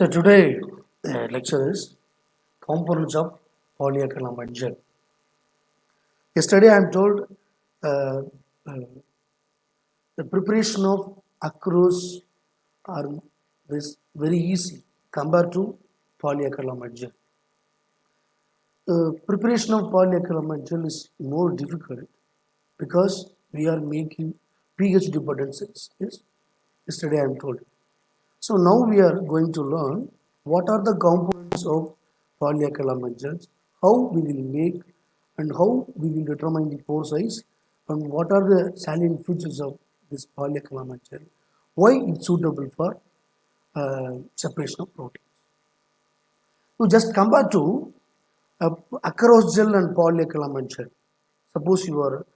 So today lecture is components of polyacrylamide gel. Yesterday I am told uh, uh, the preparation of acrose are is very easy compared to polyacrylamide gel. The preparation of polyacrylamide gel is more difficult because we are making pH dependent cells. Yes, yesterday I am told. So now we are going to learn what are the components of polyacrylamide gels, how we will make and how we will determine the pore size, and what are the salient features of this polyacrylamide gel, why it's suitable for separation of proteins. So just compare to acrose gel and polyacrylamide gel. Suppose you are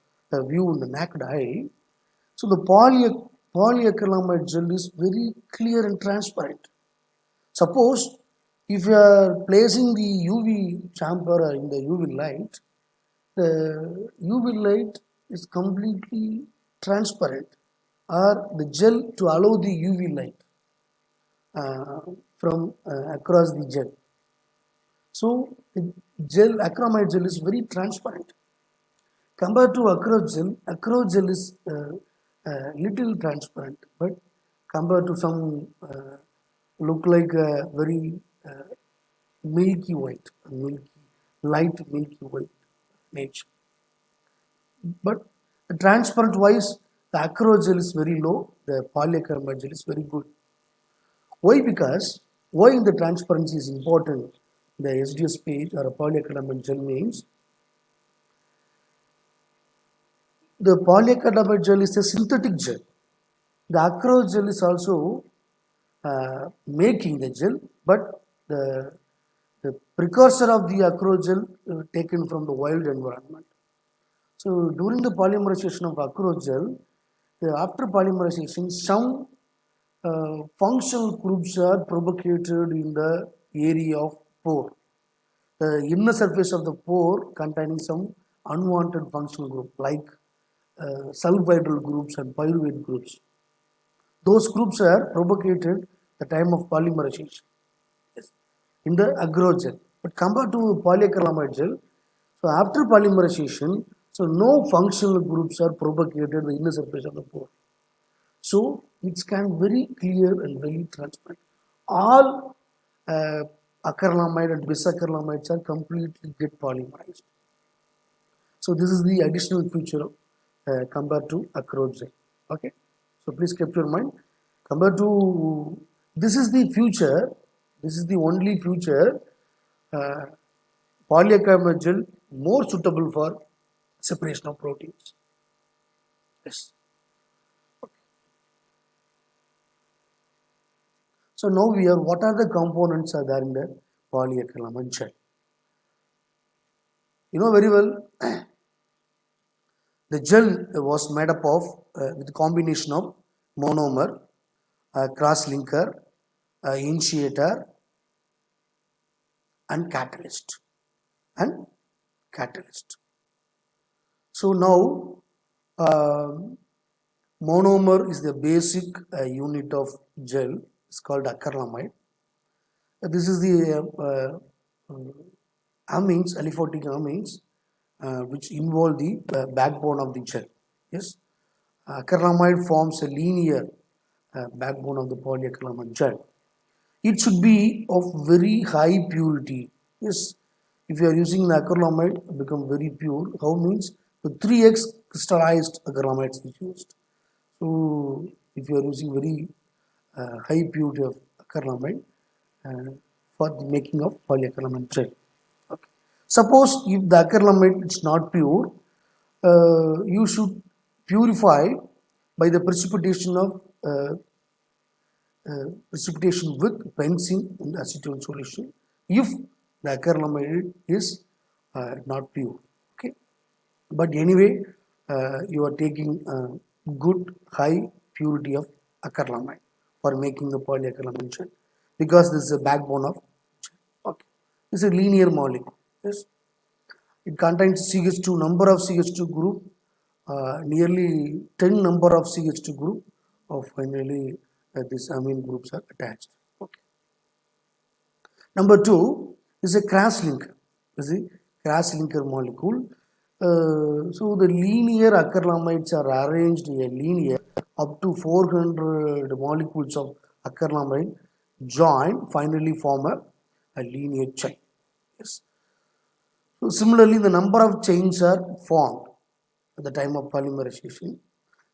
view in the naked eye, so the polyacrylamide gel is very clear and transparent. Suppose if you are placing the UV chamber in the UV light, the UV light is completely transparent, or the gel to allow the UV light from across the gel. So the acrylamide gel is very transparent. Compared to acrose gel is little transparent, but compared to some look like a very milky white, light milky white nature. But the transparent wise, the acrose gel is very low, the polyacrylamide gel is very good. Why? Because why the transparency is important? The SDS page or a polyacrylamide gel means the polyacrylamide gel is a synthetic gel. The acrose gel is also making the gel, but the precursor of the acrose gel taken from the wild environment. So during the polymerization of acrose gel, after polymerization, some functional groups are propagated in the area of pore. The inner surface of the pore containing some unwanted functional group like sulfhydryl groups and pyruvate groups. Those groups are propagated the time of polymerization in the acrose gel. But compared to polyacrylamide gel, so after polymerization, so no functional groups are propagated in the inner surface of the pore. So it can very clear and very transparent. All acrylamide and bisacrylamides are completely get polymerized. So this is the additional feature compared to acrose gel. Okay. So please keep your mind. Compared to this is the future. This is the only future uh, polyacrylamide gel more suitable for separation of proteins. Yes. So now we are what are the components are there in the polyacrylamide gel? You know very well the gel was made up of with combination of monomer, cross linker, initiator, and catalyst. And catalyst. So now monomer is the basic unit of gel. It's called acrylamide. This is the amines, aliphatic amines, which involve the backbone of the gel. Yes, acrylamide forms a linear backbone of the polyacrylamide gel. It should be of very high purity. Yes, if you are using the acrylamide, it become very pure. How means the 3x crystallized acrylamides is used. So if you are using very high purity of acrylamide uh, for the making of polyacrylamide gel. Okay. Suppose if the acrylamide is not pure, you should purify by the precipitation of precipitation with benzene in acetone solution if the acrylamide is not pure. Okay, but anyway, you are taking good high purity of acrylamide for making the polyacrylamide gel because this is a backbone of gel. Okay, this is a linear molecule. Yes, it contains CH2 number of CH2 group, nearly 10 number of CH2 group of finally these amine groups are attached. Okay. Number two is a cross linker. You see, cross linker molecule. So the linear acrylamides are arranged in a linear up to 400 molecules of acrylamide join finally form a linear chain. Yes. So similarly, the number of chains are formed at the time of polymerization.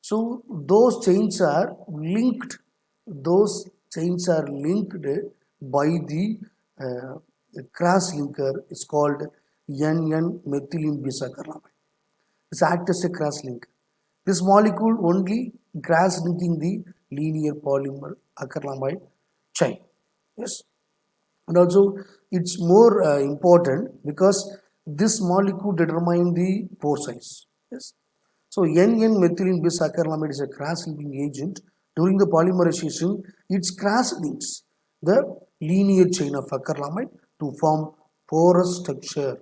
So those chains are linked. Those chains are linked by uh, the cross linker. It's called NN-methylene bisaccharamide. This acts as a cross link. This molecule only cross linking the linear polymer acrylamide chain. Yes, and also it's more important because this molecule determine the pore size. Yes, so N-methylene bisaccharamide is a cross-linking agent. During the polymerization, it cross-links the linear chain of acrylamide to form porous structure.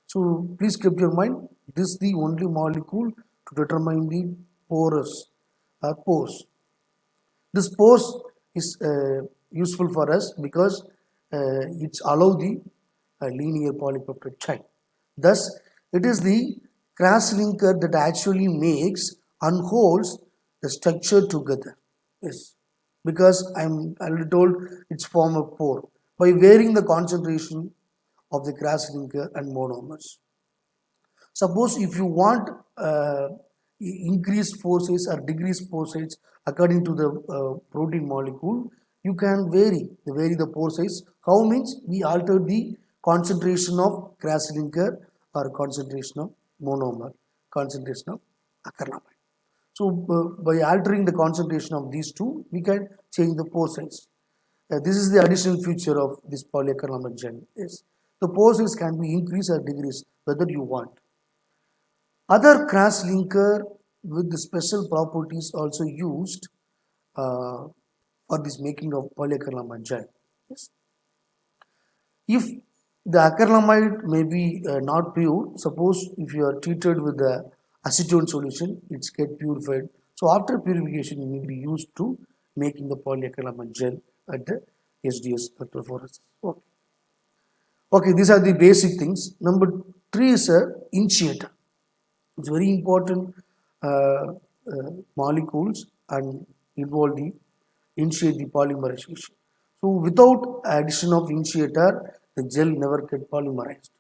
So please keep your mind, this is the only molecule to determine the porous pores. This pose is useful for us because it's allow the linear polypeptide chain. Thus, it is the cross linker that actually makes and holds the structure together. Yes, because I'm already told it's form of pore by varying the concentration of the cross linker and monomers. Suppose if you want increase forces or decrease forces according to the protein molecule, you can vary the pore size. How means we alter the concentration of cross linker or concentration of monomer, concentration of acrylamide. So by altering the concentration of these two, we can change the pore size. This is the additional feature of this polyacrylamide gel. Yes, the pore size can be increased or decreased whether you want. Other cross-linker with the special properties also used uh, for this making of polyacrylamide gel. Yes. If the acrylamide may be not pure, suppose if you are treated with the acetone solution, it's get purified. So after purification, it may be used to making the polyacrylamide gel at the SDS electrophoresis. Okay. Okay, these are the basic things. Number three is a initiator. It's very important molecules and involve the initiate the polymerization. So without addition of initiator, the gel never get polymerized.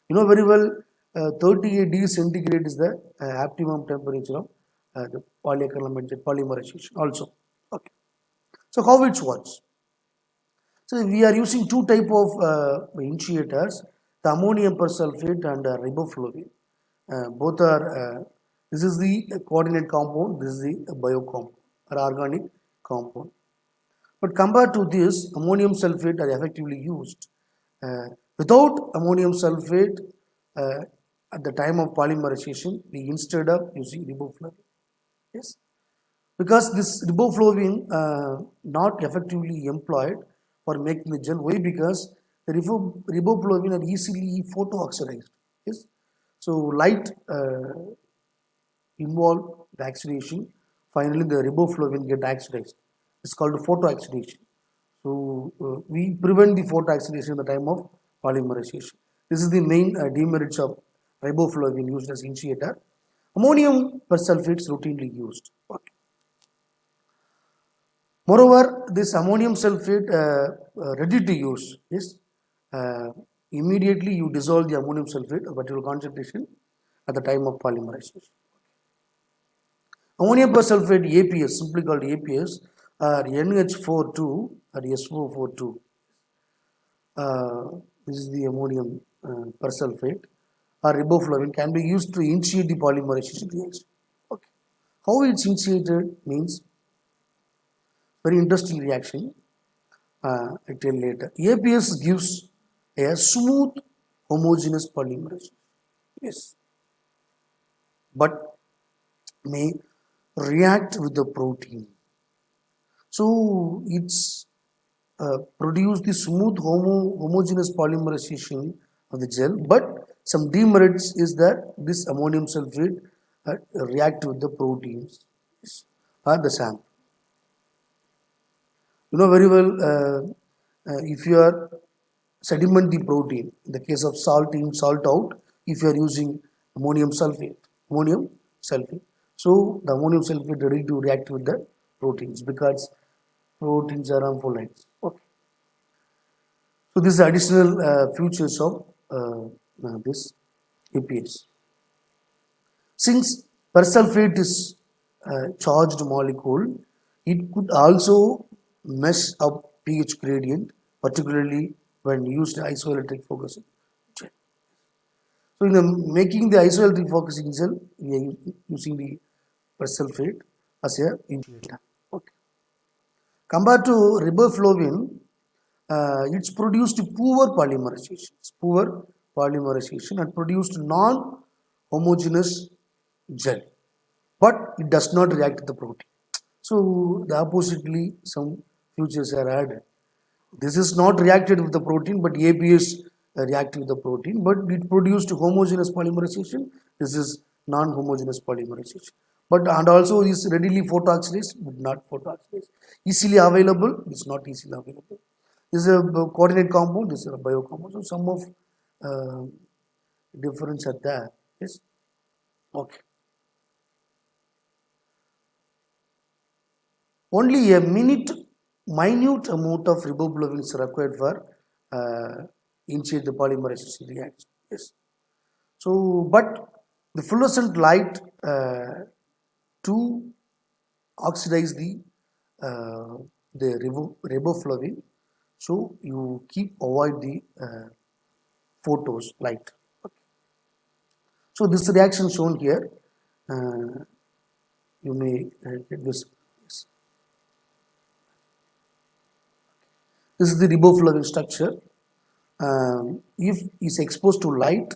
You know very well, 38 degrees centigrade is the optimum temperature of the polyacrylamide gel polymerization also. Okay. So how it works? So we are using two type of initiators, the ammonium persulfate and riboflavin. Both are, this is the coordinate compound, this is the biocompound or organic compound. But compared to this, ammonium sulfate are effectively used. Without ammonium sulfate, uh, at the time of polymerization, we instead of using riboflavin. Yes, because this riboflavin not effectively employed for making the gel. Why? Because the riboflavin are easily photo-oxidized. Yes, so light involve the oxidation. Finally, the riboflavin get oxidized. It's called photo-oxidation. So we prevent the photo-oxidation at the time of polymerization. This is the main demerits of riboflavin used as initiator. Ammonium persulfate is routinely used. Okay. Moreover, this ammonium sulfate ready to use is uh, immediately you dissolve the ammonium sulfate at particular concentration at the time of polymerization. Ammonium persulfate APS, simply called APS, or NH42 or SO42. This is the ammonium persulfate or riboflavin can be used to initiate the polymerization reaction. Okay. How it's initiated means very interesting reaction. I tell later. APS gives a smooth homogeneous polymerization. Yes, but may react with the protein. So it's produce the smooth homogeneous polymerization of the gel, but some demerits is that this ammonium sulfate react with the proteins or the sample. You know very well if you are sediment the protein. In the case of salt in, salt out, if you are using ammonium sulfate, ammonium sulfate. So the ammonium sulfate ready to react with the proteins because proteins are ampholytes. Okay. So this is additional features of this APS. Since persulfate is a charged molecule, it could also mess up pH gradient, particularly when used isoelectric focusing gel. So in the making the isoelectric focusing gel, we are using the persulfate as a initiator. Okay. Compared to riboflavin, it's produced poor polymerization. Poor polymerization and produced non-homogeneous gel, but it does not react with the protein. So the oppositely, some features are added. This is not reacted with the protein, but APS reacted with the protein, but it produced homogeneous polymerization. This is non-homogeneous polymerization. But and also is readily photooxidized, but not photooxidized. Easily available, it's not easily available. This is a coordinate compound, this is a biocompound. So some of uh, difference are there. Yes. Okay. Only a minute amount of riboflavin is required for initiate the polymerization reaction. Yes. So, but the fluorescent light to oxidize uh, the riboflavin. So you keep avoid the photos light. Okay. So this reaction shown here, uh, you may get this. Yes. This is the riboflavin structure. If is exposed to light,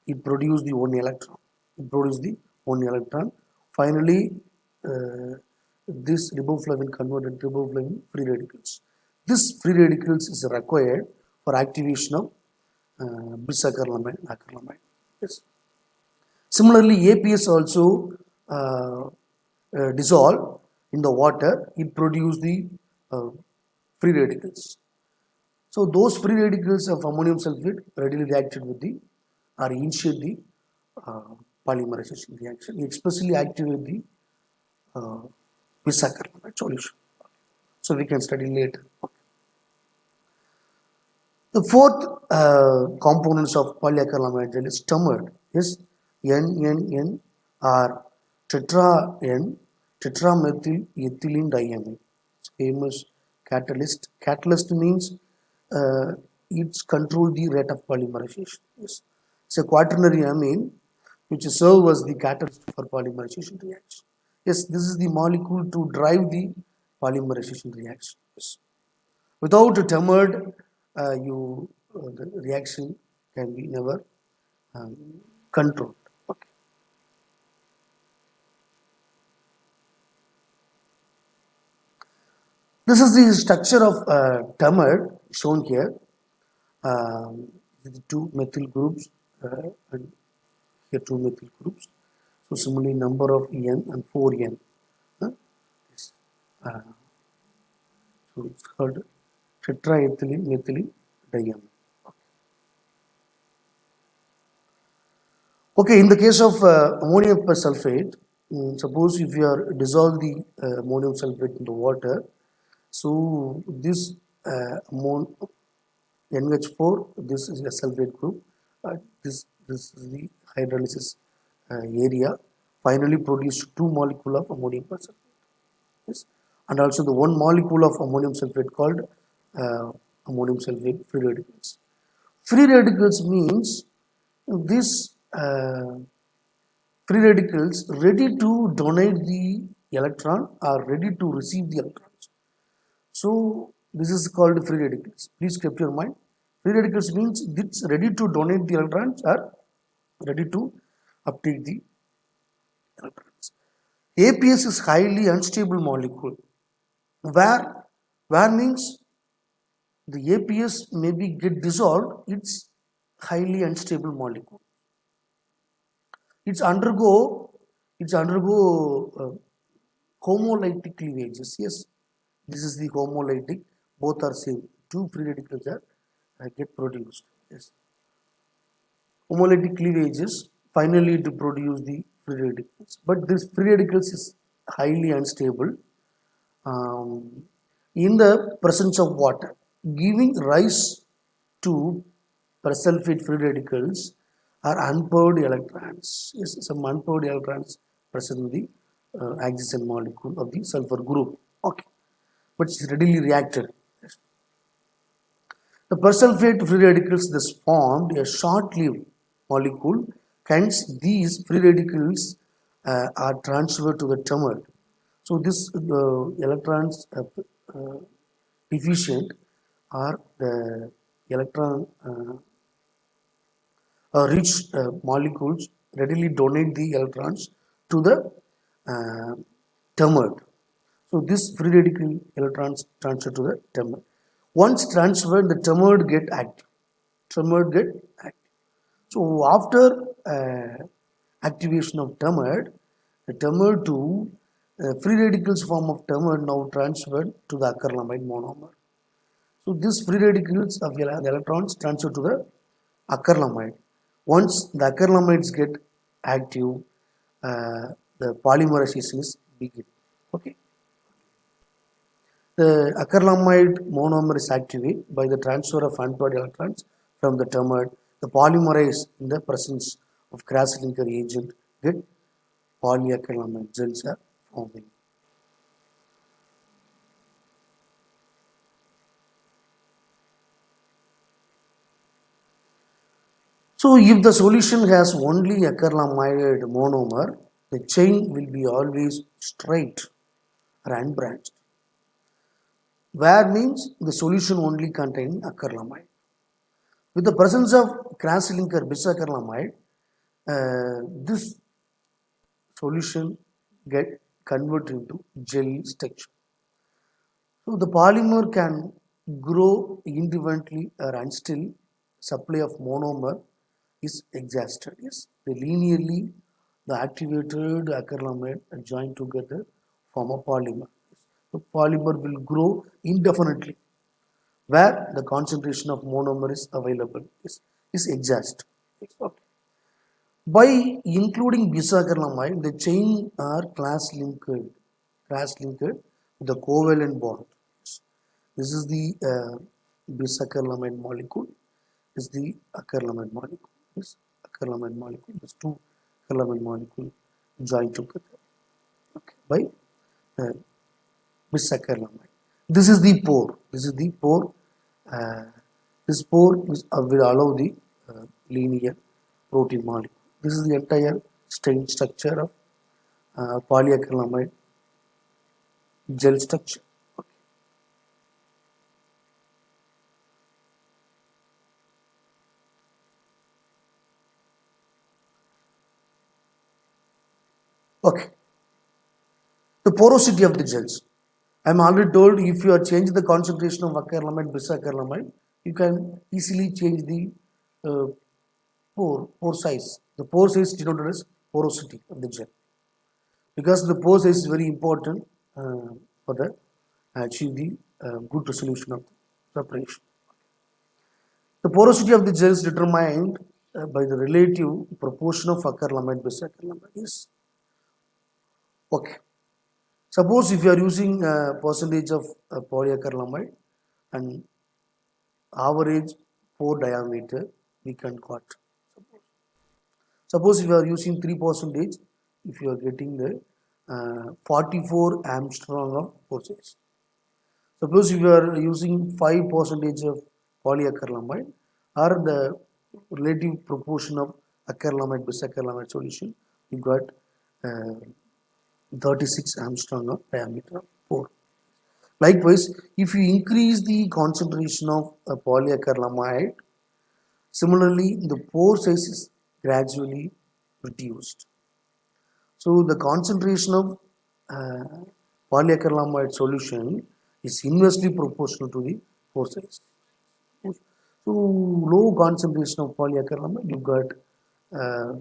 it produces the one electron. It produces the one electron. Finally, this riboflavin converted to riboflavin free radicals. This free radicals is required for activation of bisaccharylamide. Yes. Similarly, APS also dissolve in the water. It produces the uh, free radicals. So those free radicals of ammonium sulfate readily reacted with the or initiate the uh, polymerization reaction, especially activate the uh, bisaccharylamide solution. So we can study later. The fourth components of polyacrylamide gel is termed is NNN or tetra tetramethyl ethylene diamine. It's famous catalyst. Catalyst means uh, it's control the rate of polymerization. Yes. It's a quaternary amine which serve as the catalyst for polymerization reaction. Yes, this is the molecule to drive the polymerization reaction. Yes. Without a tempered, the reaction can be never um, controlled. Okay. This is the structure of tempered shown here. The two methyl groups and here two methyl groups. So similarly, number of N and 4N. Uh, uh, so it's called tetraethylene methylene diamine. Okay, in the case of ammonium persulfate, suppose if you are dissolve the ammonium sulfate into water, so this NH4, this is a sulfate group, this is the hydrolysis area, finally produce two molecule of ammonium persulfate. Yes, and also the one molecule of ammonium sulfate called ammonium sulfate free radicals. Free radicals means this. Free radicals ready to donate the electron are ready to receive the electrons. So this is called free radicals. Please keep your mind. Free radicals means it's ready to donate the electrons are ready to uptake the electrons. APS is highly unstable molecule. Where where means the APS maybe get dissolved, it's highly unstable molecule. It's undergo it's undergo homolytic cleavages. Yes, this is the homolytic. Both are same. Two free radicals are get produced. Yes. Homolytic cleavages finally to produce the free radicals. But this free radicals is highly unstable um, in the presence of water, giving rise to persulfate free radicals are unpaired electrons. Yes, some unpaired electrons present in the oxygen molecule of the sulfur group. Okay, but it's readily reacted. The persulfate free radicals thus formed a short-lived molecule. Hence, these free radicals are transferred to the thermal. So, this electrons deficient are the electron rich molecules readily donate the electrons to the uh, thermal. So this free radical electrons transfer to the thermal. Once transferred, the thermal get active. Thermal get active. So after activation of thermal, the thermal to free radicals form of thermal now transferred to the acrylamide monomer. So these free radicals of the electrons transfer to the acrylamide. Once the acrylamides get active, the polymerization is begin. Okay. The acrylamide monomer is activated by the transfer of unpaired electrons from the thermal. The polymerase in the presence of cross-linker agent get polyacrylamide gels are forming. So if the solution has only acrylamide monomer, the chain will be always straight or unbranched. Where means the solution only containing acrylamide. With the presence of cross-linker bisacrylamide, this solution get converted into gel structure. So the polymer can grow independently or until supply of monomer is exhausted. Yes, the linearly the activated acrylamide are joined together form a polymer. The polymer will grow indefinitely where the concentration of monomer is available is exhaust. Okay. By including bisacrylamide, the chain are class linked with the covalent bond. This is the bisacrylamide molecule. This is the acrylamide molecule. This acrylamide molecule. These two acrylamide molecule joined together. Okay. By uh, bisacrylamide. This is the pore. This is the pore. Uh, this pore will allow the linear protein molecule. This is the entire strain structure of polyacrylamide gel structure. Okay. The porosity of the gels. I'm already told if you are changing the concentration of acrylamide, bisacrylamide, you can easily change the uh, pore size. The pore size denoted as porosity of the gel because the pore size is very important for the achieve the good resolution of the separation. The porosity of the gel is determined by the relative proportion of acrylamide bisacrylamide. Yes. Okay. Suppose if you are using a percentage of polyacrylamide and average pore diameter, we can cut. Suppose if you are using 3 percentage, if you are getting the 44 Armstrong of pore size. Suppose if you are using 5 percentage of polyacrylamide or the relative proportion of acrylamide bisacrylamide solution, you got uh, 36 Armstrong of diameter pore. Likewise, if you increase the concentration of polyacrylamide, similarly the pore size is gradually reduced. So the concentration of uh, polyacrylamide solution is inversely proportional to the pore size. So low concentration of polyacrylamide, you got uh,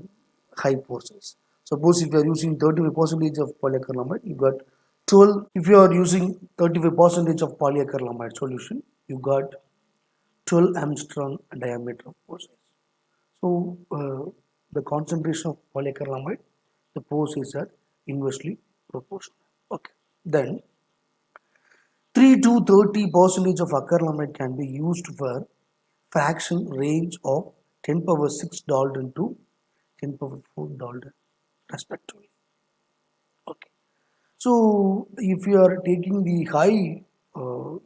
high pore size. Suppose if you are using 35 percentage of polyacrylamide, you got 12. If you are using 35 percentage of polyacrylamide solution, you got 12 angstrom diameter of pore size. So the concentration of polyacrylamide, the pore size are inversely proportional. Okay. Then 3 to 30 percentage of acrylamide can be used for fraction range of 10 power 6 Dalton to 10 power 4 Dalton respectively. Okay. So if you are taking the high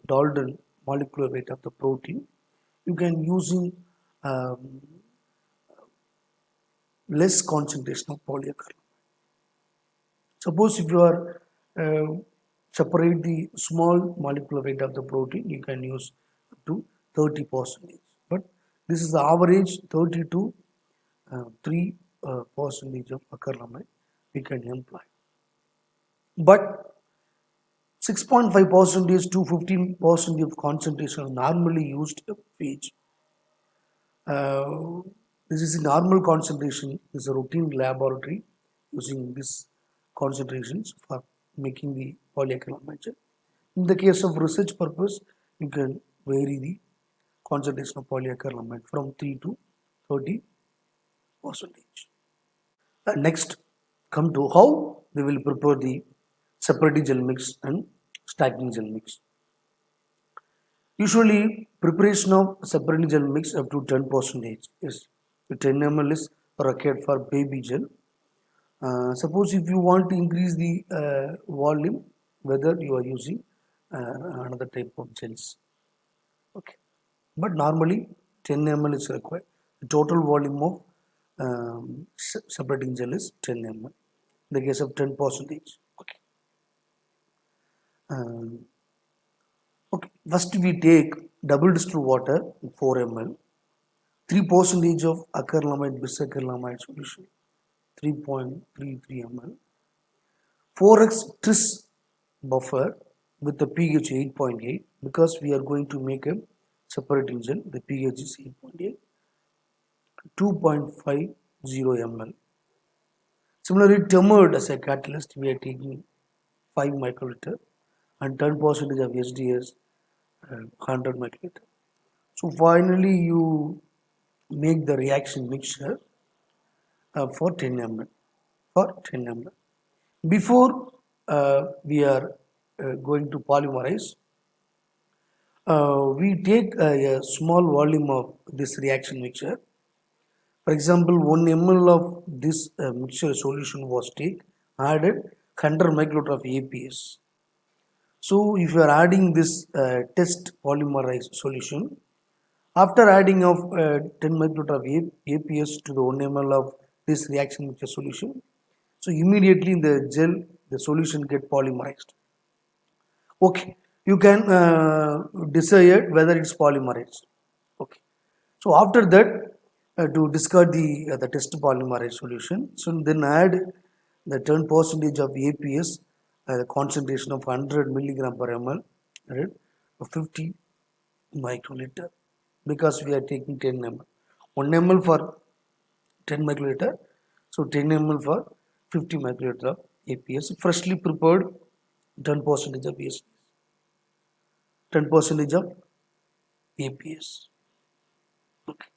Dalton molecular weight of the protein, you can using um, less concentration of polyacrylamide. Suppose if you are separate the small molecular weight of the protein, you can use up to 30 percentage. But this is the average 30 to 3 percentage of acrylamide we can employ. But 6.5 percentage to 15% of concentration is normally used page. Uh, this is a normal concentration. This is a routine laboratory using these concentrations for making the polyacrylamide gel. In the case of research purpose, you can vary the concentration of polyacrylamide from 3 to 30 percentage. Next, come to how we will prepare the separating gel mix and stacking gel mix. Usually, preparation of separating gel mix up to 10 percentage is 10 ml is required for baby gel. Suppose if you want to increase the volume, whether you are using another type of gels. Okay, but normally 10 ml is required. The total volume of separating gel is 10 ml. In the case of 10 percentage. Okay. Um, okay. First we take double distilled water 4 ml, 3 percentage of acrylamide bisacrylamide solution 3.33 ml, 4x tris buffer with the pH 8.8 because we are going to make a separating gel. The pH is 8.8, 2.50 ml. Similarly, temmered as a catalyst, we are taking 5 microliter and 10 percentage of SDS 100 microliter. So finally, you make the reaction mixture for 10 ml. For 10 ml. Before we are going to polymerize, we take a small volume of this reaction mixture. For example, 1 ml of this mixture solution was added 100 microliter of APS. So if you are adding this test polymerized solution, after adding of 10 microliter of APS to the 1 ml of this reaction mixture solution, so immediately in the gel, the solution get polymerized. Okay, you can decide whether it's polymerized. Okay, so after that, to discard the test polymerized solution, so then add the 10 percentage of APS, the concentration of 100 milligram per ml, right, 50 microliter, because we are taking 10 ml, 1 ml for 10 microliter, so 10 ml for 50 microliter of APS, freshly prepared 10 percentage of APS, 10 percentage of APS. Okay.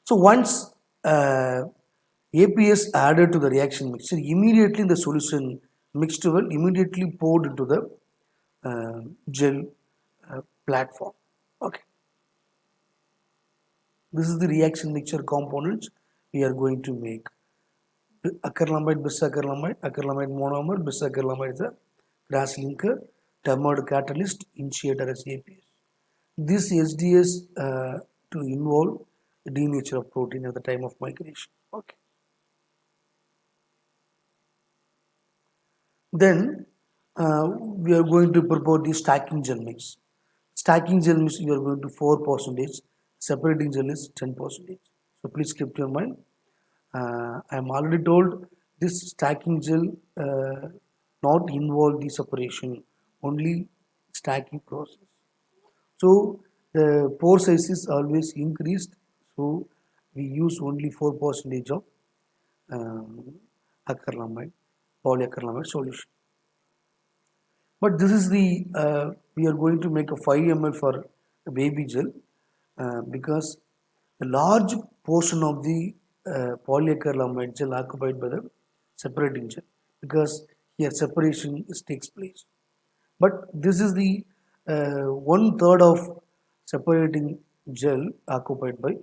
So once APS added to the reaction mixture, immediately the solution mixed will immediately poured into the gel platform. Okay. This is the reaction mixture components we are going to make. Acrylamide, bisacrylamide, acrylamide monomer, bisacrylamide is a gas linker, temmered catalyst, initiator as APS. This SDS to involve the denature of protein at the time of migration. Okay. Then we are going to prepare the stacking gel mix. Stacking gel mix we are going to 4 percentage. Separating gel is 10 percentage. So please keep your mind. I am already told this stacking gel not involve the separation, only stacking process. So the pore size is always increased. So we use only 4 percentage of um, acrylamide, polyacrylamide solution. But this is the we are going to make a 5 ml for baby gel because a large portion of the polyacrylamide gel occupied by the separating gel, because here separation takes place. But this is the one third of separating gel occupied by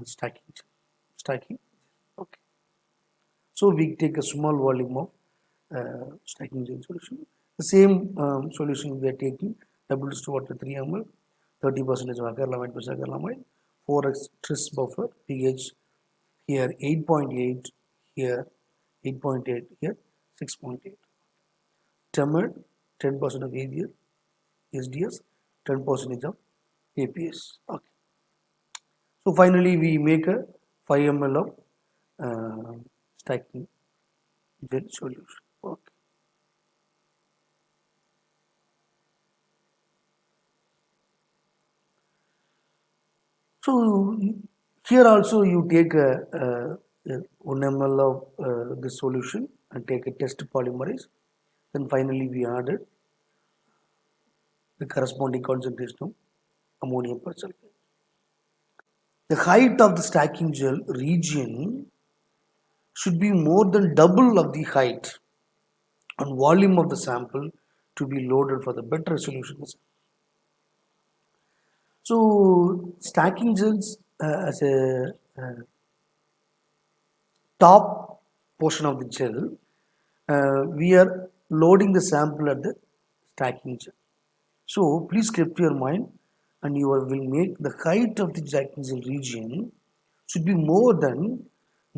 stacking gel. Stacking. Okay. So we take a small volume of stacking gel solution. The same solution we are taking WS water 3 ml, 30% of acrylamide plus acrylamide, 4x tris buffer, pH here 8.8, here 8.8, here 6.8. Temmered 10% of ADS, SDS, 10% of APS. Okay. So finally we make a 5 ml of stacking gel solution. Okay. So here also you take a 1 ml of this solution and take a test polymerase. Then finally we added the corresponding concentration of ammonium persulfate. The height of the stacking gel region should be more than double of the height and volume of the sample to be loaded for the better resolution. So stacking gels as a top portion of the gel, we are loading the sample at the stacking gel. So please keep your mind and you will make the height of the stacking gel region should be more than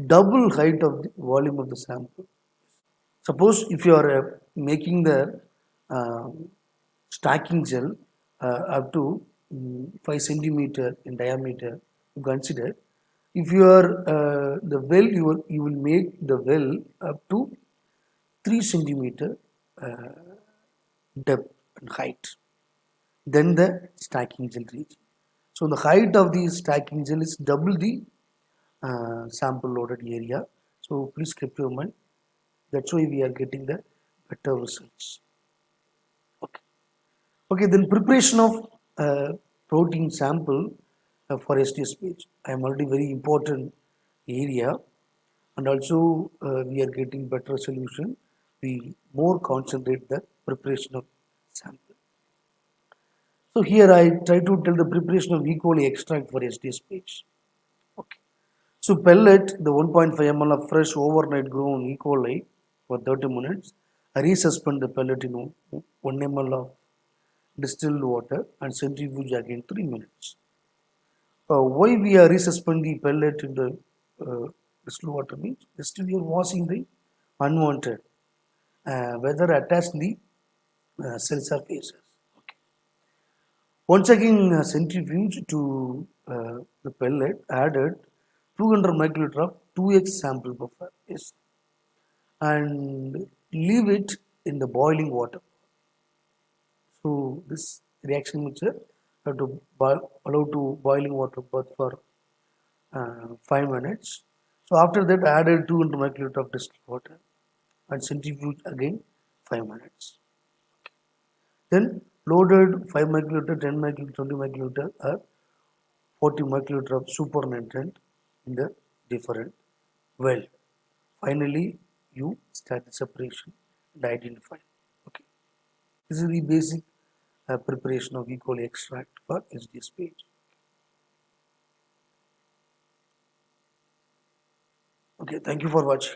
double height of the volume of the sample. Suppose if you are making the stacking gel up to 5 centimeter in diameter, you consider if you are the well you will make the well up to 3 centimeter uh, depth and height, then the stacking gel region. So the height of the stacking gel is double the sample loaded area. So please keep your mind. That's why we are getting the better results. Okay. Okay. Then preparation of protein sample for STS page. I am already very important area, and also we are getting better solution. We more concentrate the preparation of sample. So here I try to tell the preparation of E. coli extract for STS page. Okay. So pellet the 1.5 ml of fresh overnight grown E. coli for 30 minutes. I resuspend the pellet in 1 ml of distilled water and centrifuge again 3 minutes. Why we are resuspend the pellet in the distilled water means still we are washing the unwanted whether attached the cell surfaces. Okay. Once again centrifuge to the pellet added 200 microliter of 2x sample buffer, yes, and leave it in the boiling water. So this reaction mixture have to allow to boiling water bath for 5 minutes. So after that added 200 microliter of distilled water and centrifuge again 5 minutes. Then loaded 5 microliter, 10 microliter, 20 microliter or 40 microliter of supernatant in the different well. Finally, you start the separation and identify. Okay. This is the basic preparation of E. coli extract for SDS page. Okay, thank you for watching.